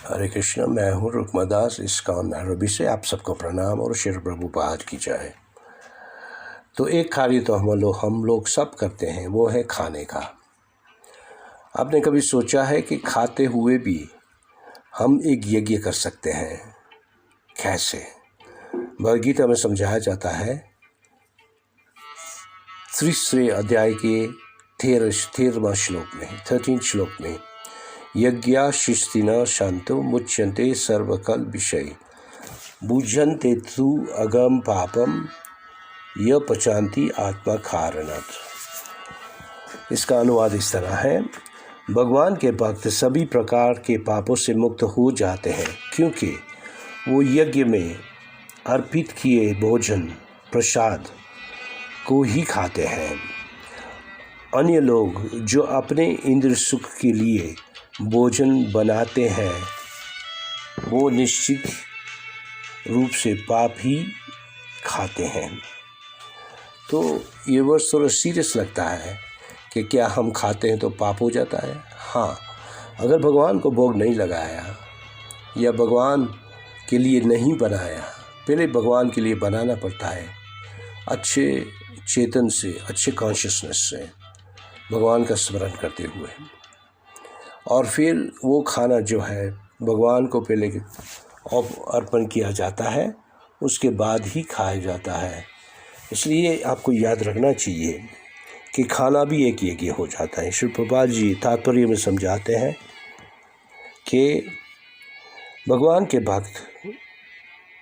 हरे कृष्ण। मैं हूँ रुक्मदास ISKCON Nairobi से। आप सबको प्रणाम और श्री प्रभुपाद की जय। तो एक कार्य तो हम लोग सब करते हैं, वो है खाने का। आपने कभी सोचा है कि खाते हुए भी हम एक यज्ञ कर सकते हैं? कैसे? भगवद गीता में समझाया जाता है, 3 अध्याय के 13वां श्लोक में, 13 श्लोक में, यज्ञा शिस्तिना शांतो मुच्यन्ते सर्वकल विषय भुजन्ते तु अगम पापम य पचांति आत्मा कारणात्। इसका अनुवाद इस तरह है, भगवान के भक्त सभी प्रकार के पापों से मुक्त हो जाते हैं क्योंकि वो यज्ञ में अर्पित किए भोजन प्रसाद को ही खाते हैं। अन्य लोग जो अपने इंद्र सुख के लिए भोजन बनाते हैं वो निश्चित रूप से पाप ही खाते हैं। तो ये वर्ड थोड़ा सीरियस लगता है कि क्या हम खाते हैं तो पाप हो जाता है? हाँ, अगर भगवान को भोग नहीं लगाया या भगवान के लिए नहीं बनाया, पहले भगवान के लिए बनाना पड़ता है, अच्छे चेतन से, अच्छे कॉन्शियसनेस से, भगवान का स्मरण करते हुए, और फिर वो खाना जो है भगवान को पहले अर्पण किया जाता है, उसके बाद ही खाया जाता है। इसलिए आपको याद रखना चाहिए कि खाना भी एक यज्ञ हो जाता है। श्री प्रभुपाद जी तात्पर्य में समझाते हैं कि भगवान के भक्त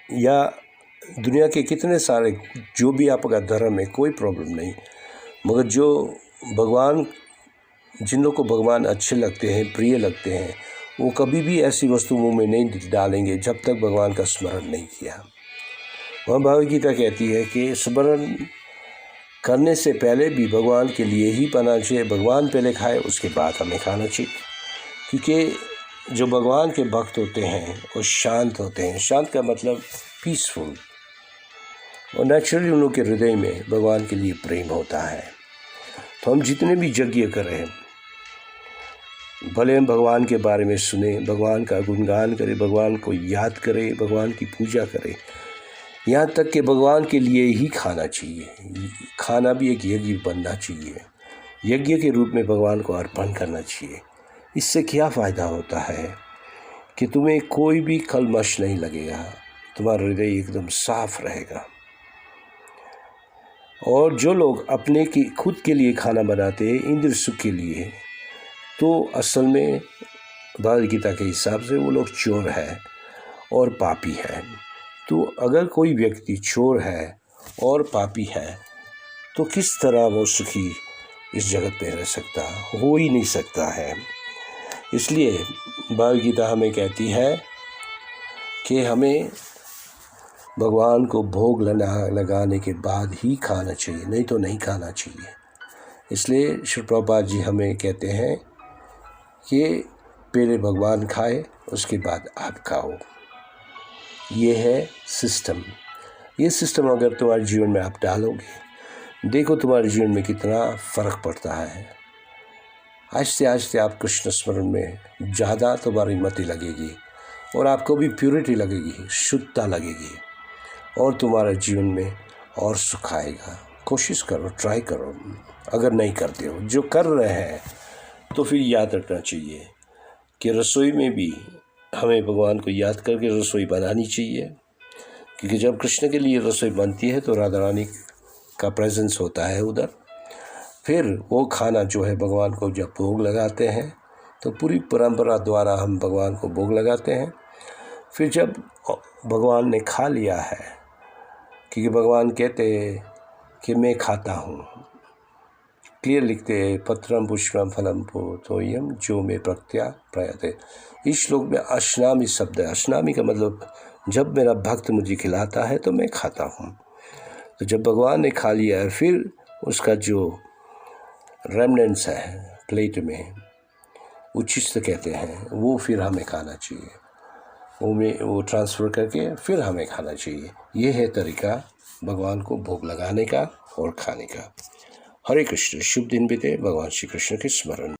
या दुनिया के कितने सारे जो भी आपका धर्म है, कोई प्रॉब्लम नहीं, मगर जो भगवान, जिन लोगों को भगवान अच्छे लगते हैं, प्रिय लगते हैं, वो कभी भी ऐसी वस्तु मुंह में नहीं डालेंगे जब तक भगवान का स्मरण नहीं किया। वहाँ भगवद गीता कहती है कि स्मरण करने से पहले भी भगवान के लिए ही बनाना चाहिए। भगवान पहले खाए, उसके बाद हमें खाना चाहिए, क्योंकि जो भगवान के भक्त होते हैं वो शांत होते हैं। शांत का मतलब पीसफुल, और नेचुरली उन लोग के हृदय में भगवान के लिए प्रेम होता है। तो हम जितने भी यज्ञ करें, भले हम भगवान के बारे में सुने, भगवान का गुणगान करें, भगवान को याद करें, भगवान की पूजा करें, यहाँ तक कि भगवान के लिए ही खाना चाहिए। खाना भी एक यज्ञ बनना चाहिए, यज्ञ के रूप में भगवान को अर्पण करना चाहिए। इससे क्या फ़ायदा होता है कि तुम्हें कोई भी कलमश नहीं लगेगा, तुम्हारा हृदय एकदम साफ रहेगा। और जो लोग अपने की खुद के लिए खाना बनाते हैं, इंद्र सुख के लिए, तो असल में भगवद गीता के हिसाब से वो लोग चोर है और पापी है। तो अगर कोई व्यक्ति चोर है और पापी है तो किस तरह वो सुखी इस जगत पे रह सकता? हो ही नहीं सकता है। इसलिए भगवद गीता हमें कहती है कि हमें भगवान को भोग लगाने के बाद ही खाना चाहिए, नहीं तो नहीं खाना चाहिए। इसलिए श्री प्रभुपाद जी हमें कहते हैं कि पहले भगवान खाए, उसके बाद आप खाओ। ये है सिस्टम। ये सिस्टम अगर तुम्हारे जीवन में आप डालोगे, देखो तुम्हारे जीवन में कितना फ़र्क पड़ता है। आहिस्ते आहिस्ते आप कृष्ण स्मरण में ज़्यादा तुम्हारी मति लगेगी और आपको भी प्योरिटी लगेगी, शुद्धता लगेगी, और तुम्हारे जीवन में और सुख आएगा। कोशिश करो, ट्राई करो। अगर नहीं करते हो, जो कर रहे हैं, तो फिर याद रखना चाहिए कि रसोई में भी हमें भगवान को याद करके रसोई बनानी चाहिए, क्योंकि जब कृष्ण के लिए रसोई बनती है तो राधा रानी का प्रेजेंस होता है उधर। फिर वो खाना जो है भगवान को जब भोग लगाते हैं तो पूरी परंपरा द्वारा हम भगवान को भोग लगाते हैं। फिर जब भगवान ने खा लिया है, क्योंकि भगवान कहते हैं कि मैं खाता हूँ, क्लियर लिखते हैं, पत्रम पुष्पम फलम तोयम जो में प्रत्या प्रयते। इस श्लोक में अश्नामी शब्द है। अश्नामी का मतलब जब मेरा भक्त मुझे खिलाता है तो मैं खाता हूँ। तो जब भगवान ने खा लिया है, फिर उसका जो रेमनेंट्स है प्लेट में, उच्छिष्ट कहते हैं, वो फिर हमें खाना चाहिए। वो ट्रांसफ़र करके फिर हमें खाना चाहिए। ये है तरीका भगवान को भोग लगाने का और खाने का। हरे कृष्ण। शुभ दिन बीते भगवान श्री कृष्ण के स्मरण।